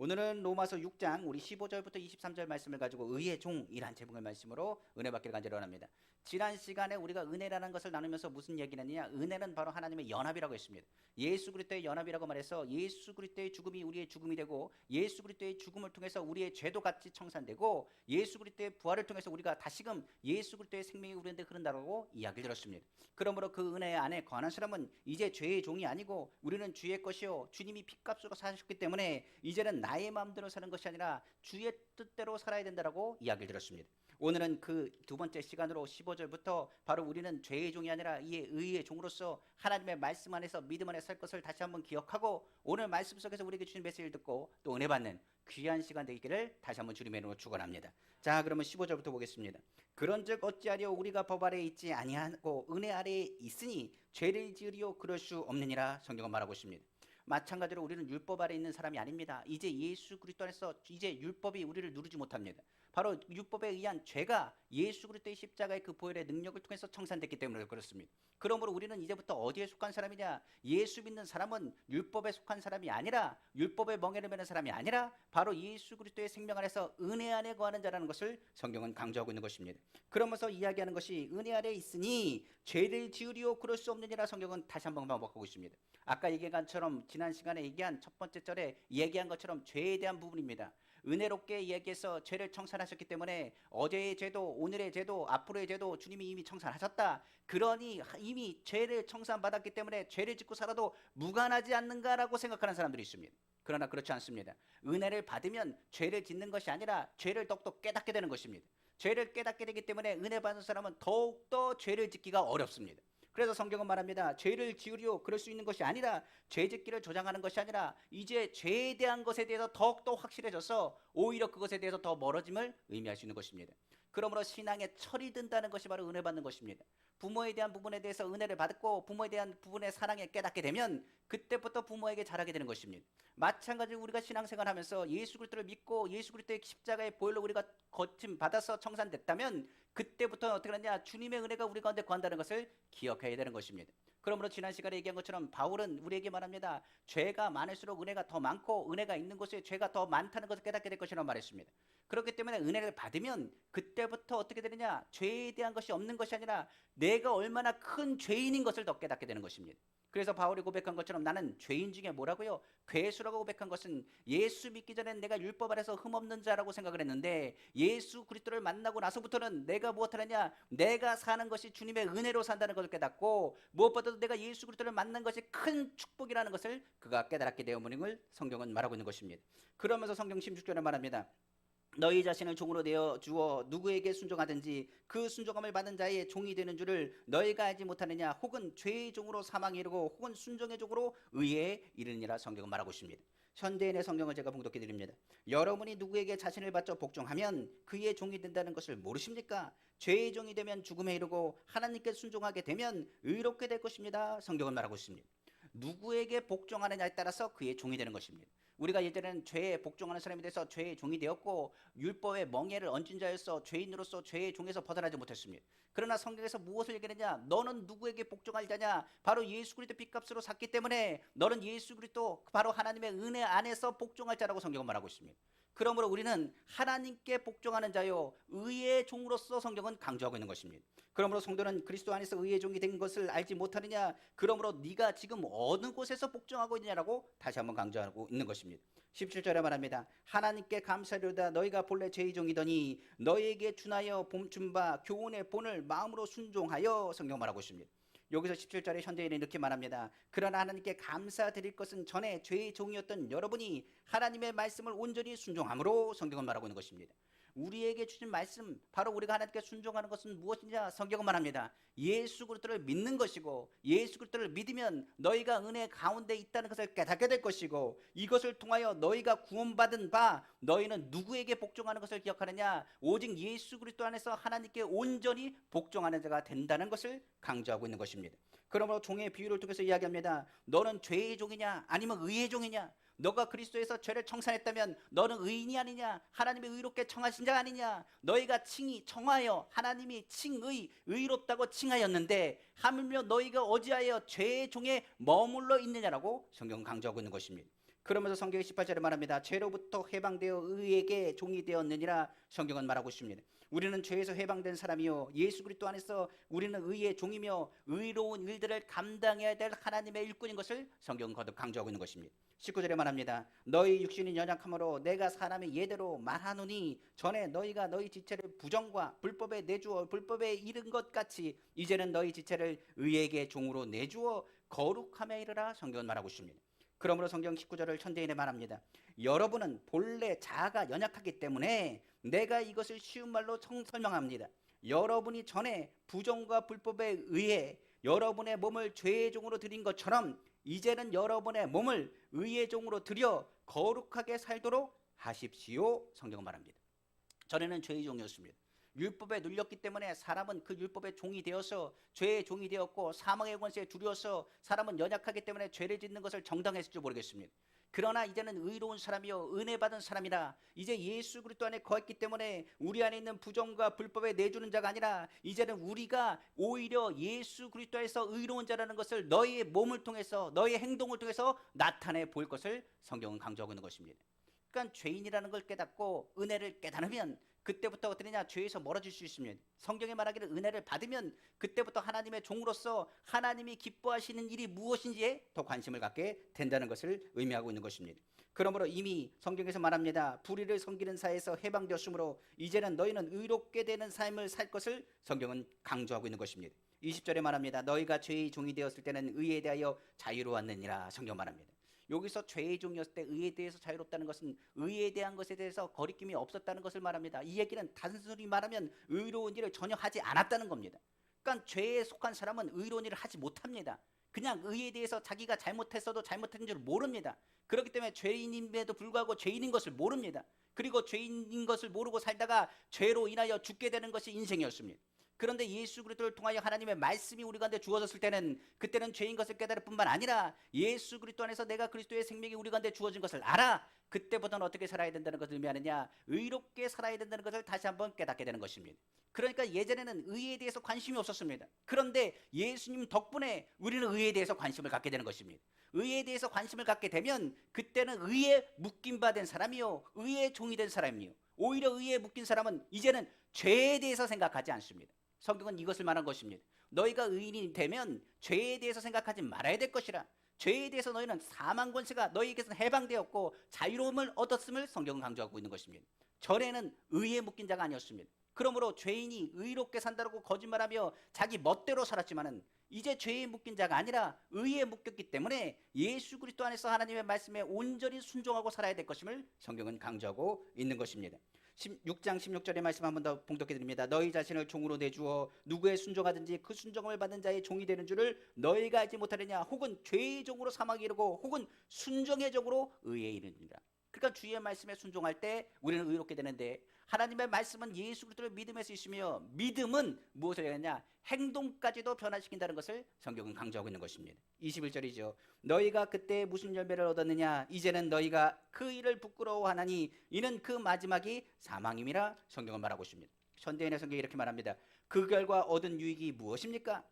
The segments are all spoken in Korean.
오늘은 로마서 6장 우리 15절부터 23절 말씀을 가지고 의의 종이란 제목의 말씀으로 은혜 받기를 간절히 원합니다. 지난 시간에 우리가 은혜라는 것을 나누면서 무슨 얘기를 했느냐? 은혜는 바로 하나님의 연합이라고 했습니다. 예수 그리스도의 연합이라고 말해서 예수 그리스도의 죽음이 우리의 죽음이 되고 예수 그리스도의 죽음을 통해서 우리의 죄도 같이 청산되고 예수 그리스도의 부활을 통해서 우리가 다시금 예수 그리스도의 생명이 우리한테 흐른다고 이야기를 들었습니다. 그러므로 그 은혜 안에 거하는 사람은 이제 죄의 종이 아니고 우리는 주의 것이요 주님이 핏값으로 사셨기 때문에 이제는 나의 마음대로 사는 것이 아니라 주의 뜻대로 살아야 된다라고 이야기를 들었습니다. 오늘은 그 두 번째 시간으로 15절부터 바로 우리는 죄의 종이 아니라 이의 의의 종으로서 하나님의 말씀 안에서 믿음 안에 살 것을 다시 한번 기억하고 오늘 말씀 속에서 우리에게 주신 메시지를 듣고 또 은혜 받는 귀한 시간 되기를 다시 한번 주님의 이름으로 축원합니다. 자, 그러면 15절부터 보겠습니다. 그런즉 어찌하려 우리가 법 아래에 있지 아니하고 은혜 아래에 있으니 죄를 지으리요 그럴 수 없느니라 성경은 말하고 있습니다. 마찬가지로 우리는 율법 아래 있는 사람이 아닙니다. 이제 예수 그리스도 안에서 이제 율법이 우리를 누르지 못합니다. 바로 율법에 의한 죄가 예수 그리스도의 십자가의 그 보혈의 능력을 통해서 청산됐기 때문에 그렇습니다. 그러므로 우리는 이제부터 어디에 속한 사람이냐? 예수 믿는 사람은 율법에 속한 사람이 아니라 율법의 멍에를 매는 사람이 아니라 바로 예수 그리스도의 생명 안에서 은혜 안에 거하는 자라는 것을 성경은 강조하고 있는 것입니다. 그러면서 이야기하는 것이 은혜 아래에 있으니 죄를 지으리요 그럴 수 없느니라 성경은 다시 한번 반복하고 있습니다. 아까 얘기한 것처럼 지난 시간에 얘기한 첫 번째 절에 얘기한 것처럼 죄에 대한 부분입니다. 은혜롭게 얘기해서 죄를 청산하셨기 때문에 어제의 죄도 오늘의 죄도 앞으로의 죄도 주님이 이미 청산하셨다. 그러니 이미 죄를 청산받았기 때문에 죄를 짓고 살아도 무관하지 않는가라고 생각하는 사람들이 있습니다. 그러나 그렇지 않습니다. 은혜를 받으면 죄를 짓는 것이 아니라 죄를 더욱더 깨닫게 되는 것입니다. 죄를 깨닫게 되기 때문에 은혜 받는 사람은 더욱더 죄를 짓기가 어렵습니다. 그래서 성경은 말합니다. 죄를 지으려 그럴 수 있는 것이 아니라 죄짓기를 조장하는 것이 아니라 이제 죄에 대한 것에 대해서 더욱더 확실해져서 오히려 그것에 대해서 더 멀어짐을 의미할 수 있는 것입니다. 그러므로 신앙에 철이 든다는 것이 바로 은혜 받는 것입니다. 부모에 대한 부분에 대해서 은혜를 받고 부모에 대한 부분의 사랑에 깨닫게 되면 그때부터 부모에게 잘하게 되는 것입니다. 마찬가지로 우리가 신앙생활하면서 예수 그리스도를 믿고 예수 그리스도의 십자가의 보혈로 우리가 거침 받아서 청산됐다면 그때부터 어떻게 하느냐? 주님의 은혜가 우리 가운데 거한다는 것을 기억해야 되는 것입니다. 그러므로 지난 시간에 얘기한 것처럼 바울은 우리에게 말합니다. 죄가 많을수록 은혜가 더 많고 은혜가 있는 곳에 죄가 더 많다는 것을 깨닫게 될 것이라고 말했습니다. 그렇기 때문에 은혜를 받으면 그때부터 어떻게 되느냐? 죄에 대한 것이 없는 것이 아니라 내가 얼마나 큰 죄인인 것을 더 깨닫게 되는 것입니다. 그래서 바울이 고백한 것처럼 나는 죄인 중에 뭐라고요? 괴수라고 고백한 것은 예수 믿기 전엔 내가 율법 아래서 흠없는 자라고 생각을 했는데 예수 그리스도를 만나고 나서부터는 내가 무엇을 하냐? 내가 사는 것이 주님의 은혜로 산다는 것을 깨닫고 무엇보다도 내가 예수 그리스도를 만난 것이 큰 축복이라는 것을 그가 깨달았기 때문임을 성경은 말하고 있는 것입니다. 그러면서 성경 16절에 말합니다. 너희 자신을 종으로 내어 주어 누구에게 순종하든지 그 순종함을 받은 자의 종이 되는 줄을 너희가 알지 못하느냐? 혹은 죄의 종으로 사망에 이르고 혹은 순종의 종으로 의에 이르느니라 성경은 말하고 있습니다. 현대인의 성경을 제가 봉독해 드립니다. 여러분이 누구에게 자신을 바쳐 복종하면 그의 종이 된다는 것을 모르십니까? 죄의 종이 되면 죽음에 이르고 하나님께 순종하게 되면 의롭게 될 것입니다. 성경은 말하고 있습니다. 누구에게 복종하느냐에 따라서 그의 종이 되는 것입니다. 우리가 예전에는 죄에 복종하는 사람에 대해서 죄의 종이 되었고 율법의 멍에를 얹은 자였어 죄인으로서 죄의 종에서 벗어나지 못했습니다. 그러나 성경에서 무엇을 얘기하느냐? 너는 누구에게 복종할 자냐? 바로 예수 그리스도 핏값으로 샀기 때문에 너는 예수 그리스도 바로 하나님의 은혜 안에서 복종할 자라고 성경은 말하고 있습니다. 그러므로 우리는 하나님께 복종하는 자요 의의 종으로서 성경은 강조하고 있는 것입니다. 그러므로 성도는 그리스도 안에서 의의 종이 된 것을 알지 못하느냐? 그러므로 네가 지금 어느 곳에서 복종하고 있느냐라고 다시 한번 강조하고 있는 것입니다. 17절에 말합니다. 하나님께 감사하리로다 너희가 본래 죄의 종이더니 너희에게 준하여 봄준 바 교훈의 본을 마음으로 순종하여 성경 말하고 있습니다. 여기서 17절에 현대인은 이렇게 말합니다. 그러나 하나님께 감사드릴 것은 전에 죄의 종이었던 여러분이 하나님의 말씀을 온전히 순종함으로 성경은 말하고 있는 것입니다. 우리에게 주신 말씀 바로 우리가 하나님께 순종하는 것은 무엇이냐? 성경은 말합니다. 예수 그리스도를 믿는 것이고 예수 그리스도를 믿으면 너희가 은혜 가운데 있다는 것을 깨닫게 될 것이고 이것을 통하여 너희가 구원받은 바 너희는 누구에게 복종하는 것을 기억하느냐? 오직 예수 그리스도 안에서 하나님께 온전히 복종하는 자가 된다는 것을 강조하고 있는 것입니다. 그러므로 종의 비유를 통해서 이야기합니다. 너는 죄의 종이냐 아니면 의의 종이냐? 너가 그리스도에서 죄를 청산했다면 너는 의인이 아니냐? 하나님이 의롭게 청하신 자 아니냐? 너희가 칭이 청하여 하나님이 칭의 의롭다고 칭하였는데 하물며 너희가 어찌하여 죄의 종에 머물러 있느냐라고 성경은 강조하고 있는 것입니다. 그러면서 성경이 18절에 말합니다. 죄로부터 해방되어 의에게 종이 되었느니라 성경은 말하고 있습니다. 우리는 죄에서 해방된 사람이요 예수 그리스도 안에서 우리는 의의 종이며 의로운 일들을 감당해야 될 하나님의 일꾼인 것을 성경은 거듭 강조하고 있는 것입니다. 19절에 말합니다. 너희 육신이 연약함으로 내가 사람의 예대로 말하노니 전에 너희가 너희 지체를 부정과 불법에 내주어 불법에 이른 것 같이 이제는 너희 지체를 의에게 종으로 내주어 거룩함에 이르라 성경은 말하고 있습니다. 그러므로 성경 19절을 천대인에 말합니다. 여러분은 본래 자아가 연약하기 때문에 내가 이것을 쉬운 말로 설명합니다. 여러분이 전에 부정과 불법에 의해 여러분의 몸을 죄의 종으로 드린 것처럼 이제는 여러분의 몸을 의의 종으로 드려 거룩하게 살도록 하십시오. 성경은 말합니다. 전에는 죄의 종이었습니다. 율법에 눌렸기 때문에 사람은 그 율법의 종이 되어서 죄의 종이 되었고 사망의 권세에 두려워서 사람은 연약하기 때문에 죄를 짓는 것을 정당했을지 모르겠습니다. 그러나 이제는 의로운 사람이요 은혜 받은 사람이라 이제 예수 그리스도 안에 거했기 때문에 우리 안에 있는 부정과 불법에 내주는 자가 아니라 이제는 우리가 오히려 예수 그리스도 안에서 의로운 자라는 것을 너희의 몸을 통해서 너희의 행동을 통해서 나타내 보일 것을 성경은 강조하고 있는 것입니다. 그러니까 죄인이라는 걸 깨닫고 은혜를 깨달으면 그때부터 어떻게 되냐 죄에서 멀어질 수 있습니다. 성경에 말하기를 은혜를 받으면 그때부터 하나님의 종으로서 하나님이 기뻐하시는 일이 무엇인지에 더 관심을 갖게 된다는 것을 의미하고 있는 것입니다. 그러므로 이미 성경에서 말합니다. 불의를 섬기는 사에서 해방되었으므로 이제는 너희는 의롭게 되는 삶을 살 것을 성경은 강조하고 있는 것입니다. 20절에 말합니다. 너희가 죄의 종이 되었을 때는 의에 대하여 자유로웠느니라 성경 말합니다. 여기서 죄의 종이었을 때 의에 대해서 자유롭다는 것은 의에 대한 것에 대해서 거리낌이 없었다는 것을 말합니다. 이 얘기는 단순히 말하면 의로운 일을 전혀 하지 않았다는 겁니다. 그러니까 죄에 속한 사람은 의로운 일을 하지 못합니다. 그냥 의에 대해서 자기가 잘못했어도 잘못한 줄 모릅니다. 그렇기 때문에 죄인임에도 불구하고 죄인인 것을 모릅니다. 그리고 죄인인 것을 모르고 살다가 죄로 인하여 죽게 되는 것이 인생이었습니다. 그런데 예수 그리스도를 통하여 하나님의 말씀이 우리 가운데 주어졌을 때는 그때는 죄인 것을 깨달을 뿐만 아니라 예수 그리스도 안에서 내가 그리스도의 생명이 우리 가운데 주어진 것을 알아. 그때부터는 어떻게 살아야 된다는 것을 의미하느냐 의롭게 살아야 된다는 것을 다시 한번 깨닫게 되는 것입니다. 그러니까 예전에는 의에 대해서 관심이 없었습니다. 그런데 예수님 덕분에 우리는 의에 대해서 관심을 갖게 되는 것입니다. 의에 대해서 관심을 갖게 되면 그때는 의에 묶임받은 사람이요 의의 종이 된 사람이요 오히려 의에 묶인 사람은 이제는 죄에 대해서 생각하지 않습니다. 성경은 이것을 말한 것입니다. 너희가 의인이 되면 죄에 대해서 생각하지 말아야 될 것이라. 죄에 대해서 너희는 사망 권세가 너희에게서 해방되었고 자유로움을 얻었음을 성경은 강조하고 있는 것입니다. 전에는 의에 묶인 자가 아니었습니다. 그러므로 죄인이 의롭게 산다고 거짓말하며 자기 멋대로 살았지만은 이제 죄에 묶인 자가 아니라 의에 묶였기 때문에 예수 그리스도 안에서 하나님의 말씀에 온전히 순종하고 살아야 될 것임을 성경은 강조하고 있는 것입니다. 6장 16절의 말씀 한 번 더 봉독해 드립니다. 너희 자신을 종으로 내주어 누구의 순종하든지 그 순종을 받은 자의 종이 되는 줄을 너희가 알지 못하느냐. 혹은 죄의 종으로 사망에 이르고 혹은 순종의 종으로 의에 이르느니라. 그러니까 주의 말씀에 순종할 때 우리는 의롭게 되는데 하나님의 말씀은 예수 그리스도를 믿음에서 있으며 믿음은 무엇을 하느냐 행동까지도 변화시킨다는 것을 성경은 강조하고 있는 것입니다. 21절이죠. 너희가 그때 무슨 열매를 얻었느냐 이제는 너희가 그 일을 부끄러워하나니 이는 그 마지막이 사망임이라 성경은 말하고 있습니다. 현대인의 성경이 이렇게 말합니다. 그 결과 얻은 유익이 무엇입니까?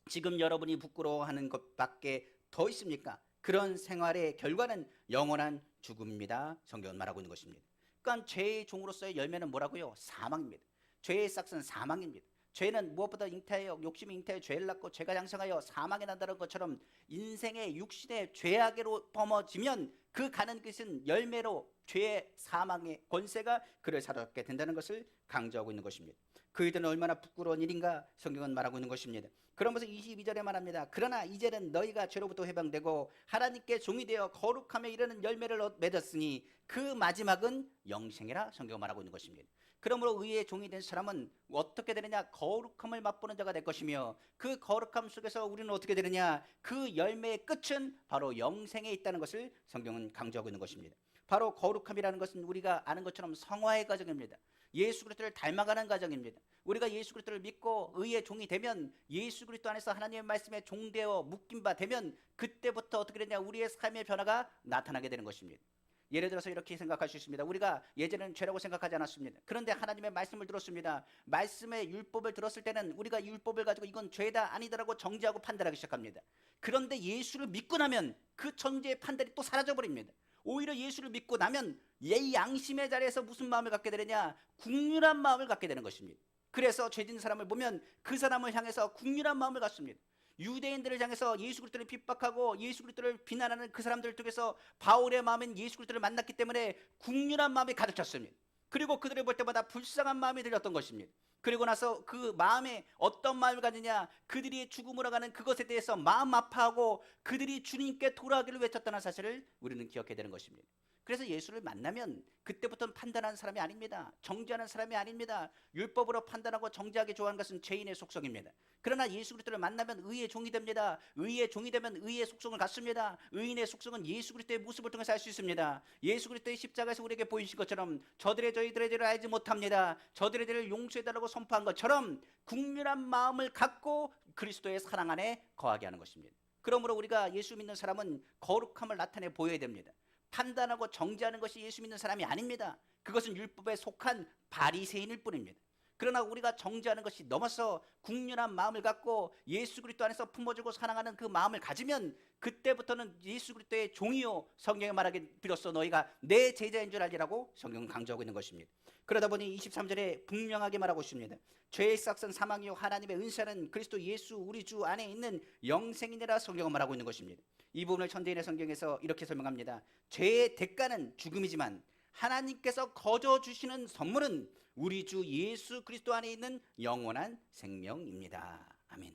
지금 여러분이 부끄러워하는 것밖에 더 있습니까? 그런 생활의 결과는 영원한 죽음입니다. 성경은 말하고 있는 것입니다. 그러니까 죄의 종으로서의 열매는 뭐라고요? 사망입니다. 죄의 싹은 사망입니다. 죄는 무엇보다 잉태하여 욕심이 잉태하여 죄를 낳고 죄가 양성하여 사망에 난다는 것처럼 인생의 육신의 죄악으로 범어지면 그 가는 것은 열매로 죄의 사망의 권세가 그를 사로잡게 된다는 것을 강조하고 있는 것입니다. 그 일들은 얼마나 부끄러운 일인가 성경은 말하고 있는 것입니다. 그러면서 22절에 말합니다. 그러나 이제는 너희가 죄로부터 해방되고 하나님께 종이 되어 거룩함에 이르는 열매를 맺었으니 그 마지막은 영생이라 성경은 말하고 있는 것입니다. 그러므로 의의 종이 된 사람은 어떻게 되느냐 거룩함을 맛보는 자가 될 것이며 그 거룩함 속에서 우리는 어떻게 되느냐 그 열매의 끝은 바로 영생에 있다는 것을 성경은 강조하고 있는 것입니다. 바로 거룩함이라는 것은 우리가 아는 것처럼 성화의 과정입니다. 예수 그리스도를 닮아가는 과정입니다. 우리가 예수 그리스도를 믿고 의의 종이 되면 예수 그리스도 안에서 하나님의 말씀에 종되어 묶인 바 되면 그때부터 어떻게 되냐 우리의 삶의 변화가 나타나게 되는 것입니다. 예를 들어서 이렇게 생각할 수 있습니다. 우리가 예전에는 죄라고 생각하지 않았습니다. 그런데 하나님의 말씀을 들었습니다. 말씀의 율법을 들었을 때는 우리가 율법을 가지고 이건 죄다 아니다라고 정죄하고 판단하기 시작합니다. 그런데 예수를 믿고 나면 그 정죄의 판단이 또 사라져버립니다. 오히려 예수를 믿고 나면 양심의 자리에서 무슨 마음을 갖게 되느냐? 국률한 마음을 갖게 되는 것입니다. 그래서 죄진 사람을 보면 그 사람을 향해서 국률한 마음을 갖습니다. 유대인들을 향해서 예수 그리스도를 핍박하고 예수 그리스도를 비난하는 그 사람들 쪽에서 바울의 마음엔 예수 그리스도를 만났기 때문에 국률한 마음이 가득 찼습니다. 그리고 그들을 볼 때마다 불쌍한 마음이 들었던 것입니다. 그리고 나서 그 마음에 어떤 마음을 가지냐? 그들이 죽음으로 가는 그것에 대해서 마음 아파하고 그들이 주님께 돌아가기를 외쳤다는 사실을 우리는 기억해야 되는 것입니다. 그래서 예수를 만나면 그때부터는 판단하는 사람이 아닙니다. 정죄하는 사람이 아닙니다. 율법으로 판단하고 정죄하기 좋아하는 것은 죄인의 속성입니다. 그러나 예수 그리스도를 만나면 의의 종이 됩니다. 의의 종이 되면 의의 속성을 갖습니다. 의인의 속성은 예수 그리스도의 모습을 통해서 알 수 있습니다. 예수 그리스도의 십자가에서 우리에게 보이신 것처럼 저희들의 죄를 알지 못합니다. 저희들의 죄를 용서해달라고 선포한 것처럼 국률한 마음을 갖고 그리스도의 사랑 안에 거하게 하는 것입니다. 그러므로 우리가 예수 믿는 사람은 거룩함을 나타내 보여야 됩니다. 판단하고 정죄하는 것이 예수 믿는 사람이 아닙니다. 그것은 율법에 속한 바리새인일 뿐입니다. 그러나 우리가 정죄하는 것이 넘어서 국률한 마음을 갖고 예수 그리스도 안에서 품어주고 사랑하는 그 마음을 가지면 그때부터는 예수 그리스도의 종이요, 성경에 말하기 비로소 너희가 내 제자인 줄 알리라고 성경은 강조하고 있는 것입니다. 그러다 보니 23절에 분명하게 말하고 있습니다. 죄의 싹은 사망이요 하나님의 은사는 그리스도 예수 우리 주 안에 있는 영생이니라 성경은 말하고 있는 것입니다. 이 부분을 천대인의 성경에서 이렇게 설명합니다. 죄의 대가는 죽음이지만 하나님께서 거저 주시는 선물은 우리 주 예수 그리스도 안에 있는 영원한 생명입니다. 아멘.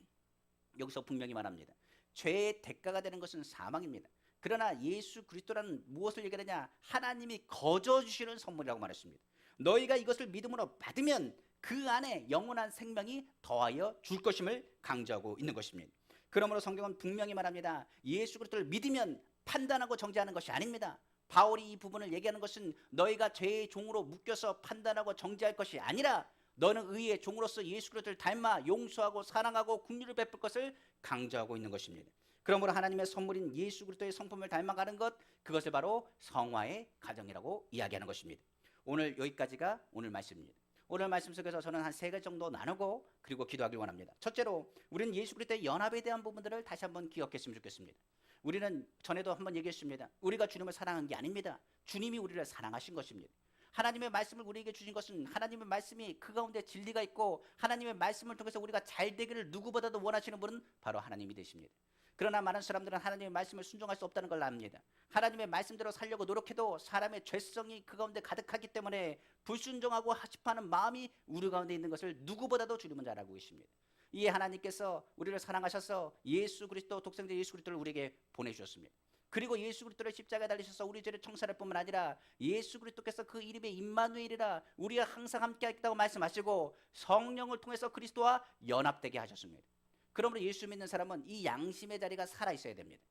여기서 분명히 말합니다. 죄의 대가가 되는 것은 사망입니다. 그러나 예수 그리스도라는 무엇을 얘기하느냐? 하나님이 거저 주시는 선물이라고 말했습니다. 너희가 이것을 믿음으로 받으면 그 안에 영원한 생명이 더하여 줄 것임을 강조하고 있는 것입니다. 그러므로 성경은 분명히 말합니다. 예수 그리스도를 믿으면 판단하고 정죄하는 것이 아닙니다. 바울이 이 부분을 얘기하는 것은 너희가 죄의 종으로 묶여서 판단하고 정죄할 것이 아니라 너는 의의 종으로서 예수 그리스도를 닮아 용서하고 사랑하고 긍휼을 베풀 것을 강조하고 있는 것입니다. 그러므로 하나님의 선물인 예수 그리스도의 성품을 닮아가는 것, 그것을 바로 성화의 가정이라고 이야기하는 것입니다. 오늘 여기까지가 오늘 말씀입니다. 오늘 말씀 속에서 저는 한 3가지 정도 나누고 그리고 기도하길 원합니다. 첫째로 우리는 예수 그리스도의 연합에 대한 부분들을 다시 한번 기억했으면 좋겠습니다. 우리는 전에도 한번 얘기했습니다. 우리가 주님을 사랑한 게 아닙니다. 주님이 우리를 사랑하신 것입니다. 하나님의 말씀을 우리에게 주신 것은 하나님의 말씀이 그 가운데 진리가 있고 하나님의 말씀을 통해서 우리가 잘 되기를 누구보다도 원하시는 분은 바로 하나님이 되십니다. 그러나 많은 사람들은 하나님의 말씀을 순종할 수 없다는 걸 압니다. 하나님의 말씀대로 살려고 노력해도 사람의 죄성이 그 가운데 가득하기 때문에 불순종하고 하십하는 마음이 우리 가운데 있는 것을 누구보다도 주님은 잘 알고 계십니다. 이에 하나님께서 우리를 사랑하셔서 예수 그리스도 독생자 예수 그리스도를 우리에게 보내주셨습니다. 그리고 예수 그리스도를 십자가에 달리셔서 우리 죄를 청산할 뿐만 아니라 예수 그리스도께서 그 이름에 임마누엘이라 우리가 항상 함께 하겠다고 말씀하시고 성령을 통해서 그리스도와 연합되게 하셨습니다. 그러므로 예수 믿는 사람은 이 양심의 자리가 살아있어야 됩니다.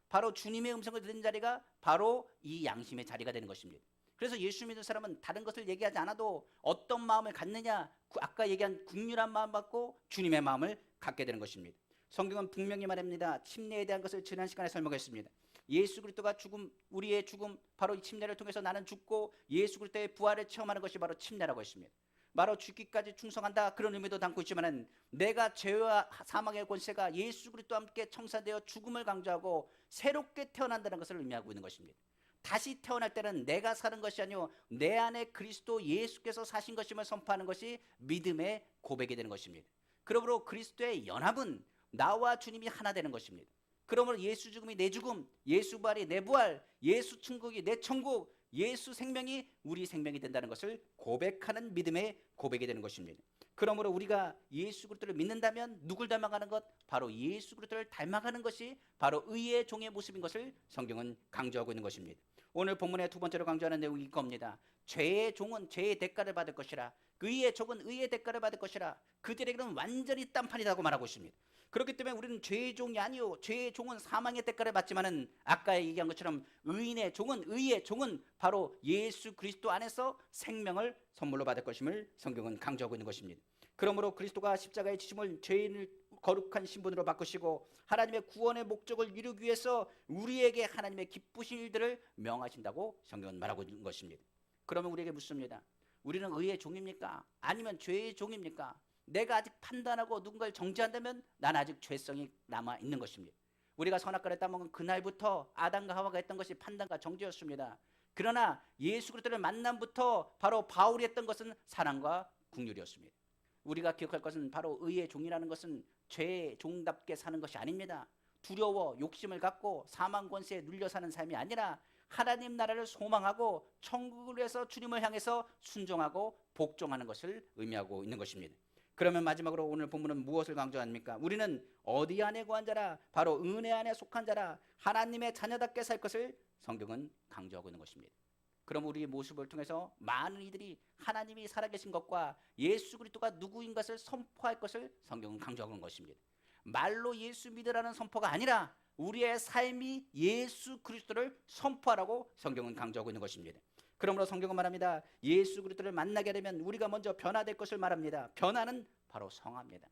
바로 주님의 음성을 듣는 자리가 바로 이 양심의 자리가 되는 것입니다. 그래서 예수 믿는 사람은 다른 것을 얘기하지 않아도 어떤 마음을 갖느냐, 아까 얘기한 국률한 마음 갖고 주님의 마음을 갖게 되는 것입니다. 성경은 분명히 말합니다. 침례에 대한 것을 지난 시간에 설명했습니다. 예수 그리스도가 죽음, 우리의 죽음, 바로 이 침례를 통해서 나는 죽고 예수 그리스도의 부활을 체험하는 것이 바로 침례라고 했습니다. 바로 죽기까지 충성한다, 그런 의미도 담고 있지만은 내가 죄와 사망의 권세가 예수 그리스도와 함께 청산되어 죽음을 강조하고 새롭게 태어난다는 것을 의미하고 있는 것입니다. 다시 태어날 때는 내가 사는 것이 아니요 내 안에 그리스도 예수께서 사신 것임을 선포하는 것이 믿음의 고백이 되는 것입니다. 그러므로 그리스도의 연합은 나와 주님이 하나 되는 것입니다. 그러므로 예수 죽음이 내 죽음, 예수 부활이 내 부활, 예수 천국이 내 천국, 예수 생명이 우리 생명이 된다는 것을 고백하는 믿음의 고백이 되는 것입니다. 그러므로 우리가 예수 그리스도를 믿는다면 누굴 닮아가는 것? 바로 예수 그리스도를 닮아가는 것이 바로 의의 종의 모습인 것을 성경은 강조하고 있는 것입니다. 오늘 본문의 두 번째로 강조하는 내용이 이겁니다. 죄의 종은 죄의 대가를 받을 것이라, 의의 종은 의의 대가를 받을 것이라. 그들에게는 완전히 딴판이라고 말하고 있습니다. 그렇기 때문에 우리는 죄의 종이 아니요 죄의 종은 사망의 대가를 받지만은 아까 얘기한 것처럼 의인의 종은 의의 종은 바로 예수 그리스도 안에서 생명을 선물로 받을 것임을 성경은 강조하고 있는 것입니다. 그러므로 그리스도가 십자가의 지심을 죄인을 거룩한 신분으로 바꾸시고 하나님의 구원의 목적을 이루기 위해서 우리에게 하나님의 기쁘신 일들을 명하신다고 성경은 말하고 있는 것입니다. 그러면 우리에게 묻습니다. 우리는 의의 종입니까? 아니면 죄의 종입니까? 내가 아직 판단하고 누군가를 정죄한다면 난 아직 죄성이 남아 있는 것입니다. 우리가 선악과를 따먹은 그날부터 아담과 하와가 했던 것이 판단과 정죄였습니다. 그러나 예수 그리스도를 만남부터 바로 바울이 했던 것은 사랑과 긍휼이었습니다. 우리가 기억할 것은 바로 의의 종이라는 것은 죄의 종답게 사는 것이 아닙니다. 두려워 욕심을 갖고 사망 권세에 눌려 사는 삶이 아니라 하나님 나라를 소망하고 천국을 위해서 주님을 향해서 순종하고 복종하는 것을 의미하고 있는 것입니다. 그러면 마지막으로 오늘 본문은 무엇을 강조합니까? 우리는 어디 안에 거한 자라? 바로 은혜 안에 속한 자라. 하나님의 자녀답게 살 것을 성경은 강조하고 있는 것입니다. 그럼 우리의 모습을 통해서 많은 이들이 하나님이 살아계신 것과 예수 그리스도가 누구인 것을 선포할 것을 성경은 강조하고 있는 것입니다. 말로 예수 믿으라는 선포가 아니라 우리의 삶이 예수 그리스도를 선포하라고 성경은 강조하고 있는 것입니다. 그러므로 성경은 말합니다. 예수 그리스도를 만나게 되면 우리가 먼저 변화될 것을 말합니다. 변화는 바로 성화입니다.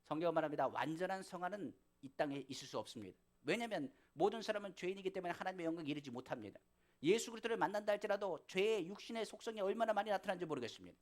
성경은 말합니다. 완전한 성화는 이 땅에 있을 수 없습니다. 왜냐하면 모든 사람은 죄인이기 때문에 하나님의 영광에 이르지 못합니다. 예수 그리스도를 만난다 할지라도 죄의 육신의 속성이 얼마나 많이 나타나는지 모르겠습니다.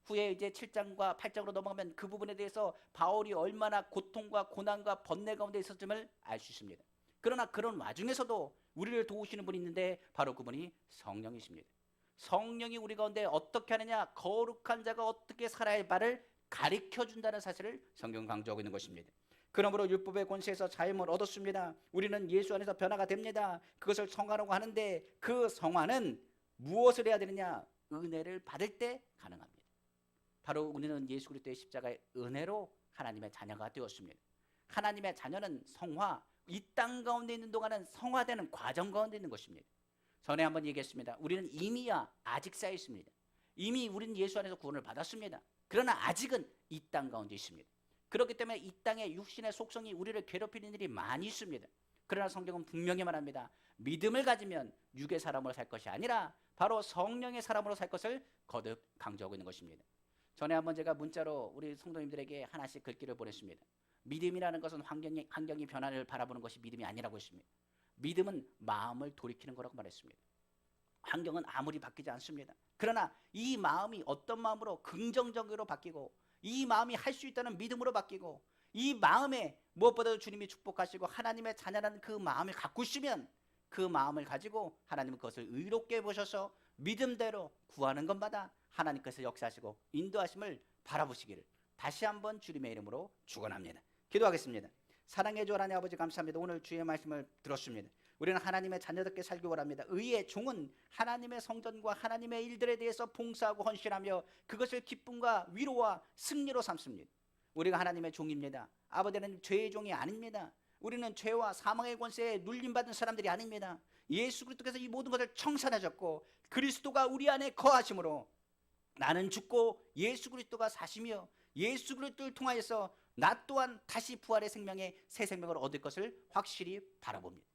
후에 이제 7장과 8장으로 넘어가면 그 부분에 대해서 바울이 얼마나 고통과 고난과 번뇌 가운데 있었음을 알 수 있습니다. 그러나 그런 와중에서도 우리를 도우시는 분이 있는데 바로 그분이 성령이십니다. 성령이 우리 가운데 어떻게 하느냐, 거룩한 자가 어떻게 살아야 할 바를 가르쳐준다는 사실을 성경 강조하고 있는 것입니다. 그러므로 율법의 권세에서 자유를 얻었습니다. 우리는 예수 안에서 변화가 됩니다. 그것을 성화라고 하는데 그 성화는 무엇을 해야 되느냐? 은혜를 받을 때 가능합니다. 바로 우리는 예수 그리스도의 십자가의 은혜로 하나님의 자녀가 되었습니다. 하나님의 자녀는 성화, 이 땅 가운데 있는 동안은 성화되는 과정 가운데 있는 것입니다. 전에 한번 얘기했습니다. 우리는 이미야 아직 쌓여 있습니다. 이미 우리는 예수 안에서 구원을 받았습니다. 그러나 아직은 이 땅 가운데 있습니다. 그렇기 때문에 이 땅의 육신의 속성이 우리를 괴롭히는 일이 많이 있습니다. 그러나 성경은 분명히 말합니다. 믿음을 가지면 육의 사람으로 살 것이 아니라 바로 성령의 사람으로 살 것을 거듭 강조하고 있는 것입니다. 전에 한번 제가 문자로 우리 성도님들에게 하나씩 글귀를 보냈습니다. 믿음이라는 것은 환경이 변화를 바라보는 것이 믿음이 아니라고 했습니다. 믿음은 마음을 돌이키는 거라고 말했습니다. 환경은 아무리 바뀌지 않습니다. 그러나 이 마음이 어떤 마음으로 긍정적으로 바뀌고 이 마음이 할 수 있다는 믿음으로 바뀌고 이 마음에 무엇보다도 주님이 축복하시고 하나님의 자녀라는 그 마음을 갖고 있으면 그 마음을 가지고 하나님은 그것을 의롭게 보셔서 믿음대로 구하는 것마다 하나님께서 역사하시고 인도하심을 바라보시기를 다시 한번 주님의 이름으로 축원합니다. 기도하겠습니다. 사랑의 주 하나님 아버지 감사합니다. 오늘 주의 말씀을 들었습니다. 우리는 하나님의 자녀답게 살기 원합니다. 의의 종은 하나님의 성전과 하나님의 일들에 대해서 봉사하고 헌신하며 그것을 기쁨과 위로와 승리로 삼습니다. 우리가 하나님의 종입니다. 아버지는 죄의 종이 아닙니다. 우리는 죄와 사망의 권세에 눌림받은 사람들이 아닙니다. 예수 그리스도께서 이 모든 것을 청산하셨고 그리스도가 우리 안에 거하심으로 나는 죽고 예수 그리스도가 사시며 예수 그리스도를 통하여서 나 또한 다시 부활의 생명에 새 생명을 얻을 것을 확실히 바라봅니다.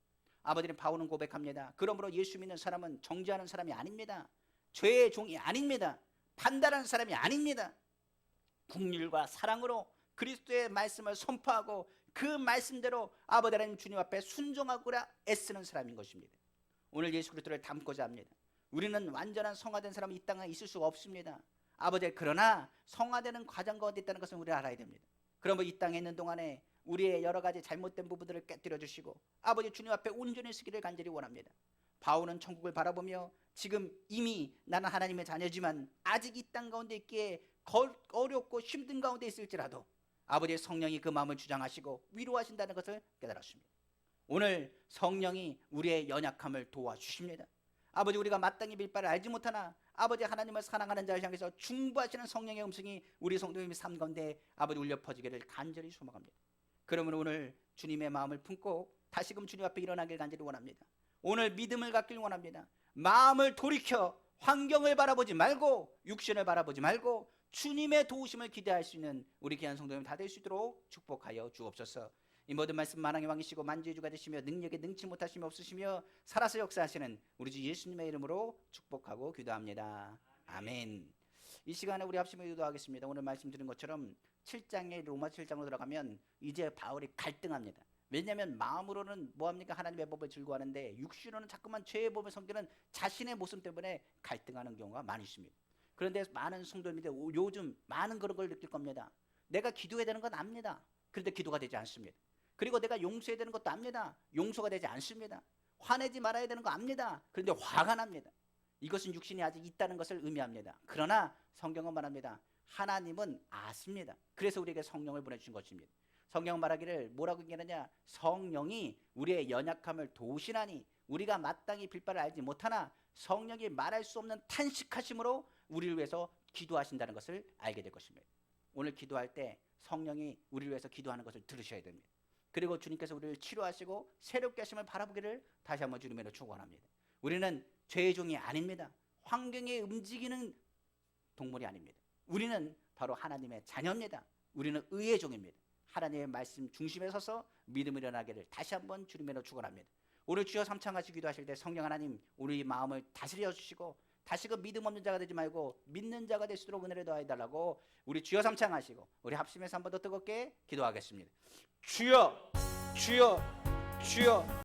아버지는 바울은 고백합니다. 그러므로 예수 믿는 사람은 정죄하는 사람이 아닙니다. 죄의 종이 아닙니다. 판단하는 사람이 아닙니다. 긍휼과 사랑으로 그리스도의 말씀을 선포하고 그 말씀대로 아버지 하나님 주님 앞에 순종하고라 애쓰는 사람인 것입니다. 오늘 예수 그리스도를 닮고자 합니다. 우리는 완전한 성화된 사람이 이 땅에 있을 수가 없습니다. 아버지, 그러나 성화되는 과정 가운데 있다는 것은 우리가 알아야 됩니다. 그러면 이 땅에 있는 동안에 우리의 여러 가지 잘못된 부분들을 깨뜨려 주시고 아버지 주님 앞에 온전히 쓰기를 간절히 원합니다. 바울은 천국을 바라보며 지금 이미 나는 하나님의 자녀지만 아직 이 땅 가운데 있기에 어렵고 힘든 가운데 있을지라도 아버지의 성령이 그 마음을 주장하시고 위로하신다는 것을 깨달았습니다. 오늘 성령이 우리의 연약함을 도와주십니다. 아버지, 우리가 마땅히 빌 바를 알지 못하나 아버지 하나님을 사랑하는 자를 향해서 중보하시는 성령의 음성이 우리 성도님의 삶 가운데 아버지 울려 퍼지기를 간절히 소망합니다. 그러면 오늘 주님의 마음을 품고 다시금 주님 앞에 일어나길 간절히 원합니다. 오늘 믿음을 갖길 원합니다. 마음을 돌이켜 환경을 바라보지 말고 육신을 바라보지 말고 주님의 도우심을 기대할 수 있는 우리 귀한 성도님 다 될 수 있도록 축복하여 주옵소서. 이 모든 말씀 만왕의 왕이시고 만주의 주가 되시며 능력에 능치 못하심이 없으시며 살아서 역사하시는 우리 주 예수님의 이름으로 축복하고 기도합니다. 아멘. 이 시간에 우리 합심을 기도하겠습니다. 오늘 말씀드린 것처럼 7장에 로마 7장으로 들어가면 이제 바울이 갈등합니다. 왜냐하면 마음으로는 뭐합니까? 하나님의 법을 즐거워하는데 육신으로는 자꾸만 죄의 법을 섬기는 자신의 모습 때문에 갈등하는 경우가 많이 있습니다. 그런데 많은 성도님들 요즘 많은 그런 걸 느낄 겁니다. 내가 기도해야 되는 건 압니다. 그런데 기도가 되지 않습니다. 그리고 내가 용서해야 되는 것도 압니다. 용서가 되지 않습니다. 화내지 말아야 되는 거 압니다. 그런데 화가 납니다. 이것은 육신이 아직 있다는 것을 의미합니다. 그러나 성경은 말합니다. 하나님은 아십니다. 그래서 우리에게 성령을 보내주신 것입니다. 성경 말하기를 뭐라고 얘기하느냐, 성령이 우리의 연약함을 도우시나니 우리가 마땅히 빌 바를 알지 못하나 성령이 말할 수 없는 탄식하심으로 우리를 위해서 기도하신다는 것을 알게 될 것입니다. 오늘 기도할 때 성령이 우리를 위해서 기도하는 것을 들으셔야 됩니다. 그리고 주님께서 우리를 치료하시고 새롭게 하심을 바라보기를 다시 한번 주님으로 축원합니다. 우리는 죄의 종이 아닙니다. 환경에 움직이는 동물이 아닙니다. 우리는 바로 하나님의 자녀입니다. 우리는 의의 종입니다. 하나님의 말씀 중심에 서서 믿음을 일어나기를 다시 한번 주님으로 축원합니다. 오늘 주여 삼창같이 기도하실 때 성령 하나님 우리 마음을 다스려 주시고 다시금 믿음 없는 자가 되지 말고 믿는 자가 될 수 있도록 은혜를 더해 달라고 우리 주여 삼창하시고 우리 합심해서 한 번 더 뜨겁게 기도하겠습니다. 주여 주여 주여